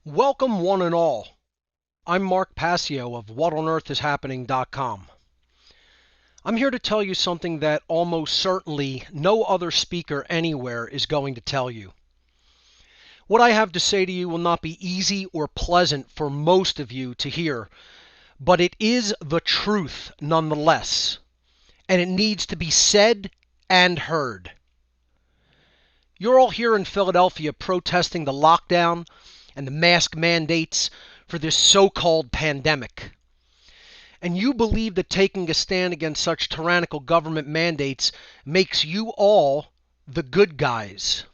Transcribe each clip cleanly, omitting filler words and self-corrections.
Welcome one and all. I'm Mark Passio of whatonearthishappening.com. I'm here to tell you something that almost certainly no other speaker anywhere is going to tell you. What I have to say to you will not be easy or pleasant for most of you to hear, but it is the truth nonetheless, and it needs to be said and heard. You're all here in Philadelphia protesting the lockdown and the mask mandates for this so-called pandemic. And you believe that taking a stand against such tyrannical government mandates makes you all the good guys.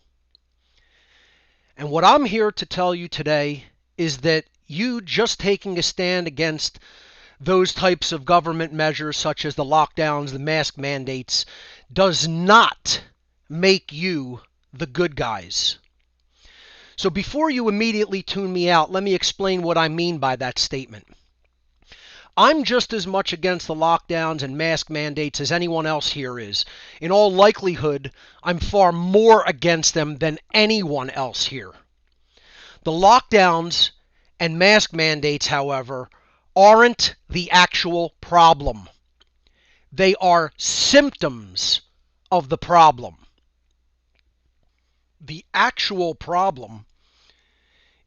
And what I'm here to tell you today is that you just taking a stand against those types of government measures such as the lockdowns, the mask mandates, does not make you the good guys. So before you immediately tune me out, let me explain what I mean by that statement. I'm just as much against the lockdowns and mask mandates as anyone else here is. In all likelihood, I'm far more against them than anyone else here. The lockdowns and mask mandates, however, aren't the actual problem. They are symptoms of the problem. The actual problem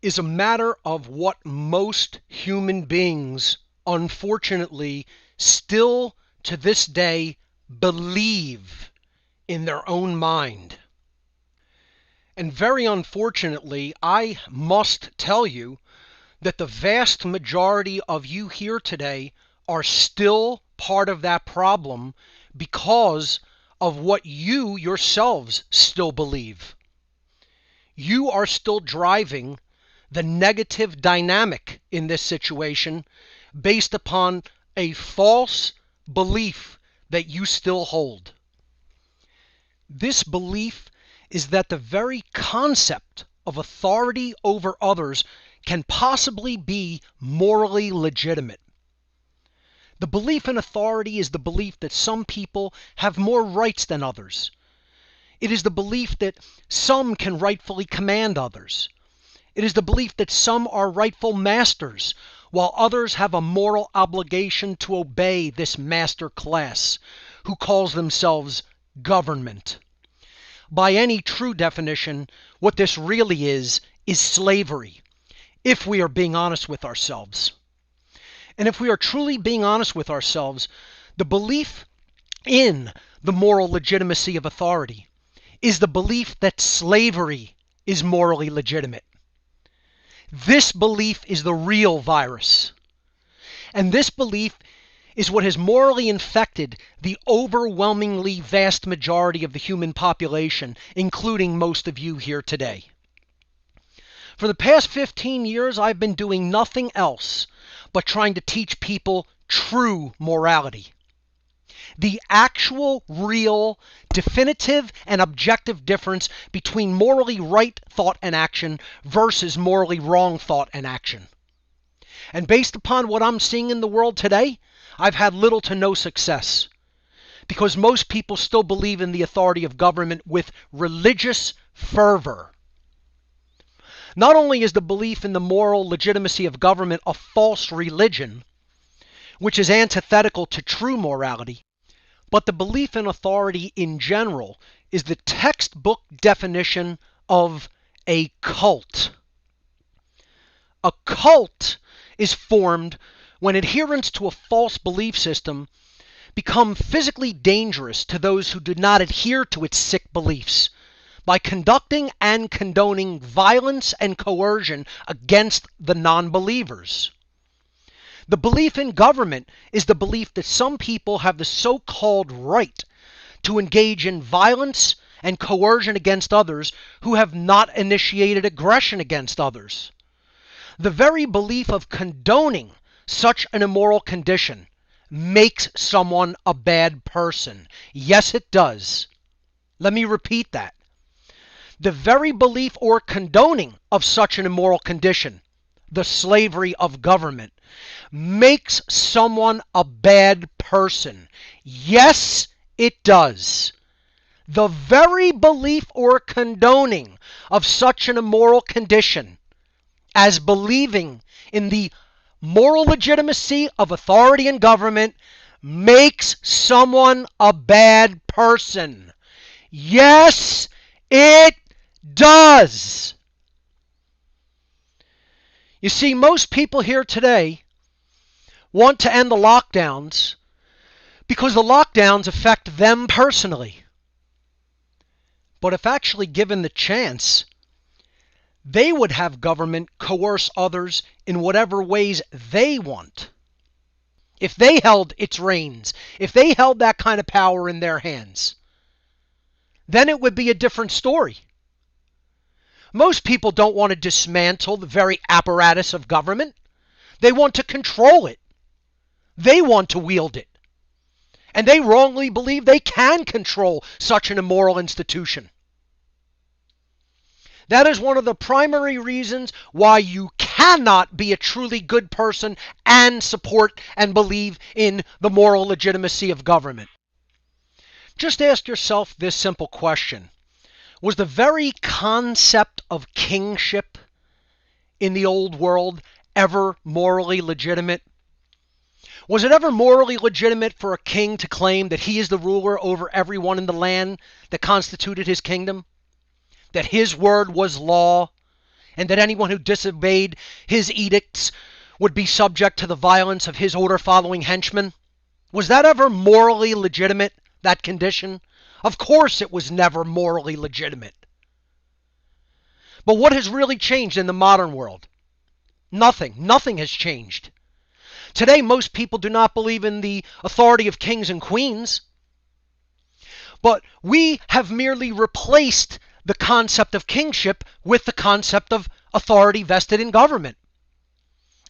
is a matter of what most human beings, unfortunately, still to this day believe in their own mind. And very unfortunately, I must tell you that the vast majority of you here today are still part of that problem because of what you yourselves still believe. You are still driving the negative dynamic in this situation based upon a false belief that you still hold. This belief is that the very concept of authority over others can possibly be morally legitimate. The belief in authority is the belief that some people have more rights than others. It is the belief that some can rightfully command others. It is the belief that some are rightful masters, while others have a moral obligation to obey this master class, who calls themselves government. By any true definition, what this really is slavery, if we are being honest with ourselves. And if we are truly being honest with ourselves, the belief in the moral legitimacy of authority is the belief that slavery is morally legitimate. This belief is the real virus. And this belief is what has morally infected the overwhelmingly vast majority of the human population, including most of you here today. For the past 15 years, I've been doing nothing else but trying to teach people true morality. The actual, real, definitive, and objective difference between morally right thought and action versus morally wrong thought and action. And based upon what I'm seeing in the world today, I've had little to no success, because most people still believe in the authority of government with religious fervor. Not only is the belief in the moral legitimacy of government a false religion, which is antithetical to true morality, but the belief in authority in general is the textbook definition of a cult. A cult is formed when adherents to a false belief system become physically dangerous to those who do not adhere to its sick beliefs by conducting and condoning violence and coercion against the non-believers. The belief in government is the belief that some people have the so-called right to engage in violence and coercion against others who have not initiated aggression against others. The very belief of condoning such an immoral condition makes someone a bad person. Yes, it does. Let me repeat that. The very belief or condoning of such an immoral condition, the slavery of government, makes someone a bad person. Yes, it does. The very belief or condoning of such an immoral condition as believing in the moral legitimacy of authority and government makes someone a bad person. Yes, it does. You see, most people here today want to end the lockdowns because the lockdowns affect them personally. But if actually given the chance, they would have government coerce others in whatever ways they want. If they held its reins, if they held that kind of power in their hands, then it would be a different story. Most people don't want to dismantle the very apparatus of government. They want to control it. They want to wield it. And they wrongly believe they can control such an immoral institution. That is one of the primary reasons why you cannot be a truly good person and support and believe in the moral legitimacy of government. Just ask yourself this simple question. Was the very concept of kingship in the old world ever morally legitimate? Was it ever morally legitimate for a king to claim that he is the ruler over everyone in the land that constituted his kingdom? That his word was law, and that anyone who disobeyed his edicts would be subject to the violence of his order-following henchmen? Was that ever morally legitimate, that condition? Of course it was never morally legitimate. But what has really changed in the modern world? Nothing. Nothing has changed. Today, most people do not believe in the authority of kings and queens. But we have merely replaced the concept of kingship with the concept of authority vested in government.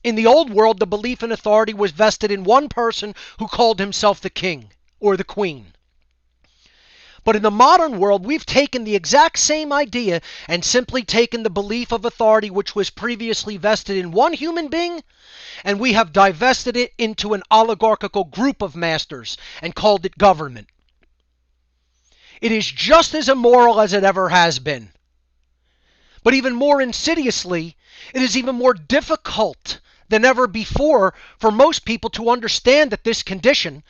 In the old world, the belief in authority was vested in one person who called himself the king or the queen. But in the modern world, we've taken the exact same idea and simply taken the belief of authority which was previously vested in one human being, and we have divested it into an oligarchical group of masters and called it government. It is just as immoral as it ever has been. But even more insidiously, it is even more difficult than ever before for most people to understand that this condition,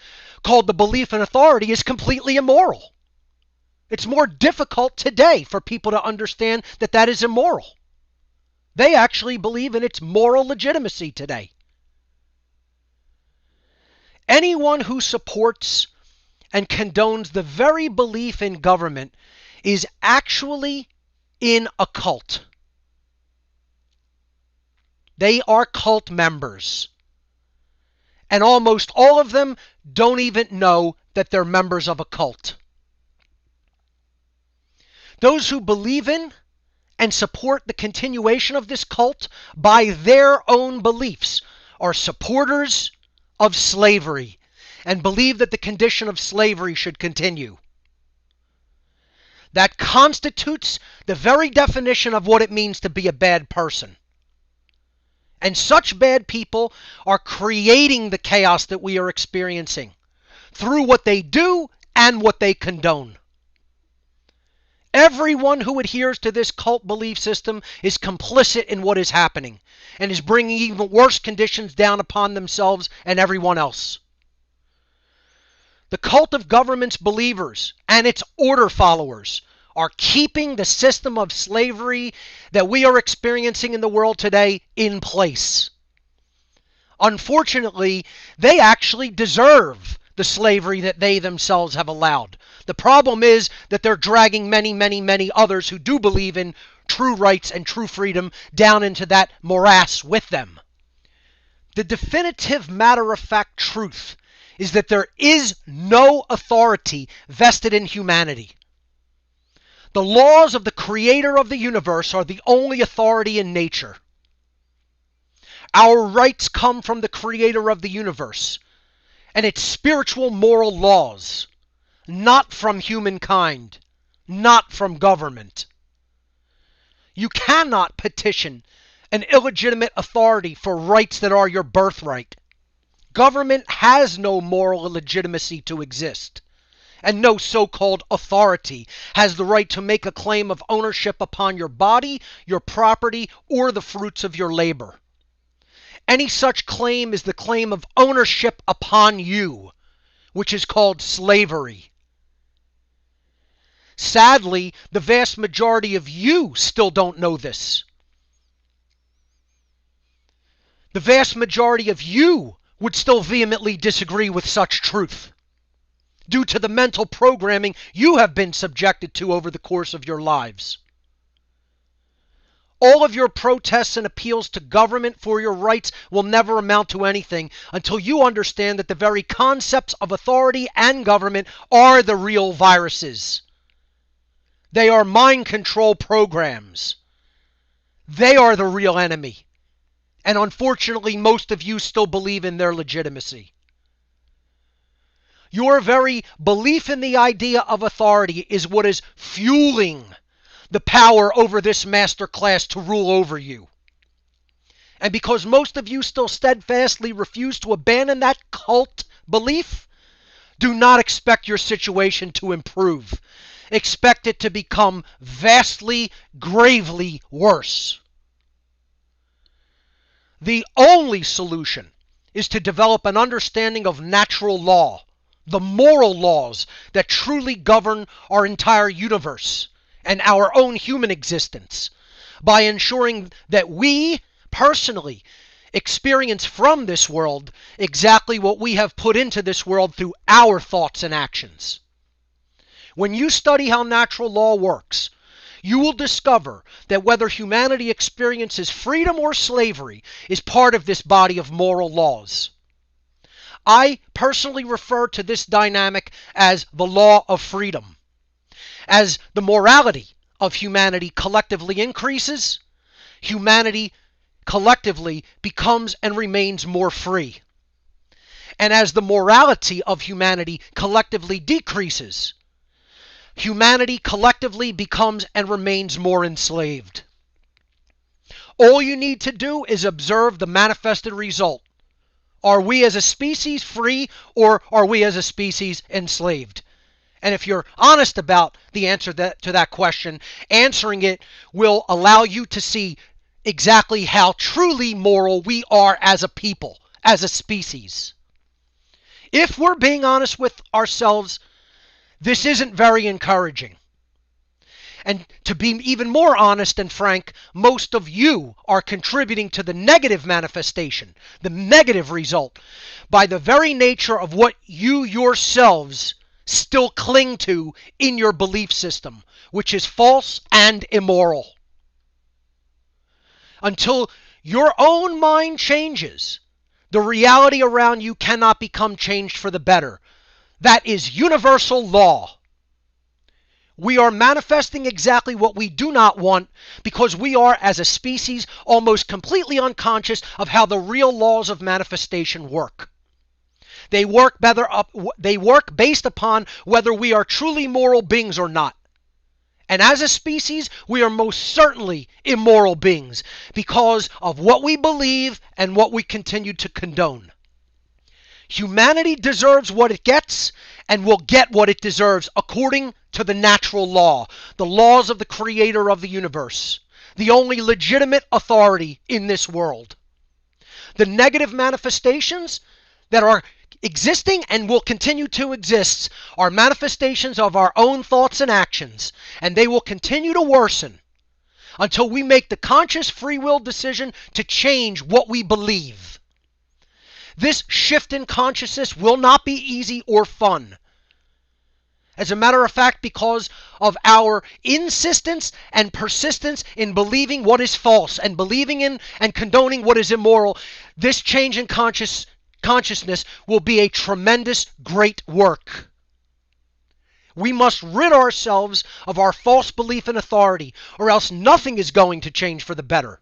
called the belief in authority, is completely immoral. It's more difficult today for people to understand that that is immoral. They actually believe in its moral legitimacy today. Anyone who supports and condones the very belief in government is actually in a cult. They are cult members. And almost all of them don't even know that they're members of a cult. Those who believe in and support the continuation of this cult by their own beliefs are supporters of slavery and believe that the condition of slavery should continue. That constitutes the very definition of what it means to be a bad person. And such bad people are creating the chaos that we are experiencing through what they do and what they condone. Everyone who adheres to this cult belief system is complicit in what is happening and is bringing even worse conditions down upon themselves and everyone else. The cult of government's believers and its order followers are keeping the system of slavery that we are experiencing in the world today in place. Unfortunately, they actually deserve the slavery that they themselves have allowed. The problem is that they're dragging many, many, many others who do believe in true rights and true freedom down into that morass with them. The definitive matter-of-fact truth is that there is no authority vested in humanity. The laws of the Creator of the universe are the only authority in nature. Our rights come from the Creator of the universe and its spiritual moral laws, not from humankind, not from government. You cannot petition an illegitimate authority for rights that are your birthright. Government has no moral legitimacy to exist. and no so-called authority has the right to make a claim of ownership upon your body, your property, or the fruits of your labor. Any such claim is the claim of ownership upon you, which is called slavery. Sadly, the vast majority of you still don't know this. The vast majority of you would still vehemently disagree with such truth, due to the mental programming you have been subjected to over the course of your lives. All of your protests and appeals to government for your rights will never amount to anything until you understand that the very concepts of authority and government are the real viruses. They are mind control programs. They are the real enemy. And unfortunately, most of you still believe in their legitimacy. Your very belief in the idea of authority is what is fueling the power over this master class to rule over you. And because most of you still steadfastly refuse to abandon that cult belief, do not expect your situation to improve. Expect it to become vastly, gravely worse. The only solution is to develop an understanding of natural law, the moral laws that truly govern our entire universe and our own human existence, by ensuring that we, personally, experience from this world exactly what we have put into this world through our thoughts and actions. When you study how natural law works, you will discover that whether humanity experiences freedom or slavery is part of this body of moral laws. I personally refer to this dynamic as the law of freedom. As the morality of humanity collectively increases, humanity collectively becomes and remains more free. And as the morality of humanity collectively decreases, humanity collectively becomes and remains more enslaved. All you need to do is observe the manifested result. Are we as a species free, or are we as a species enslaved? And if you're honest about the answer to that question, answering it will allow you to see exactly how truly moral we are as a people, as a species. If we're being honest with ourselves, this isn't very encouraging. And to be even more honest and frank, most of you are contributing to the negative manifestation, the negative result, by the very nature of what you yourselves still cling to in your belief system, which is false and immoral. Until your own mind changes, the reality around you cannot become changed for the better. That is universal law. We are manifesting exactly what we do not want because we are, as a species, almost completely unconscious of how the real laws of manifestation work. They work based upon whether we are truly moral beings or not. And as a species, we are most certainly immoral beings because of what we believe and what we continue to condone. Humanity deserves what it gets and will get what it deserves according to the natural law, the laws of the creator of the universe, the only legitimate authority in this world. The negative manifestations that are existing and will continue to exist are manifestations of our own thoughts and actions, and they will continue to worsen until we make the conscious free will decision to change what we believe. This shift in consciousness will not be easy or fun. As a matter of fact, because of our insistence and persistence in believing what is false and believing in and condoning what is immoral, this change in consciousness will be a tremendous, great work. We must rid ourselves of our false belief in authority, or else nothing is going to change for the better.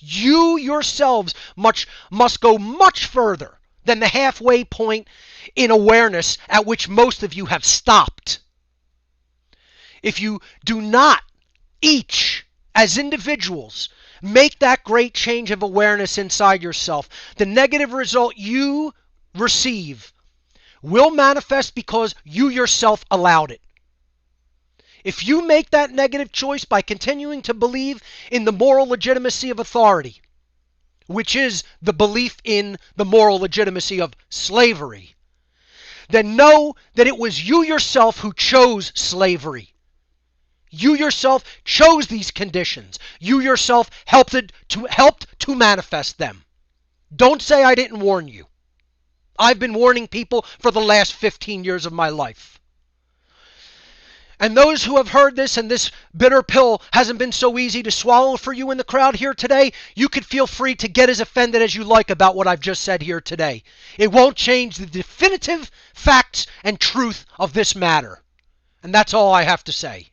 You yourselves must go much further than the halfway point in awareness at which most of you have stopped. If you do not, each, as individuals, make that great change of awareness inside yourself, the negative result you receive will manifest because you yourself allowed it. If you make that negative choice by continuing to believe in the moral legitimacy of authority, which is the belief in the moral legitimacy of slavery, then know that it was you yourself who chose slavery. You yourself chose these conditions. You yourself helped to manifest them. Don't say I didn't warn you. I've been warning people for the last 15 years of my life. And those who have heard this and this bitter pill hasn't been so easy to swallow for you in the crowd here today, you could feel free to get as offended as you like about what I've just said here today. It won't change the definitive facts and truth of this matter. And that's all I have to say.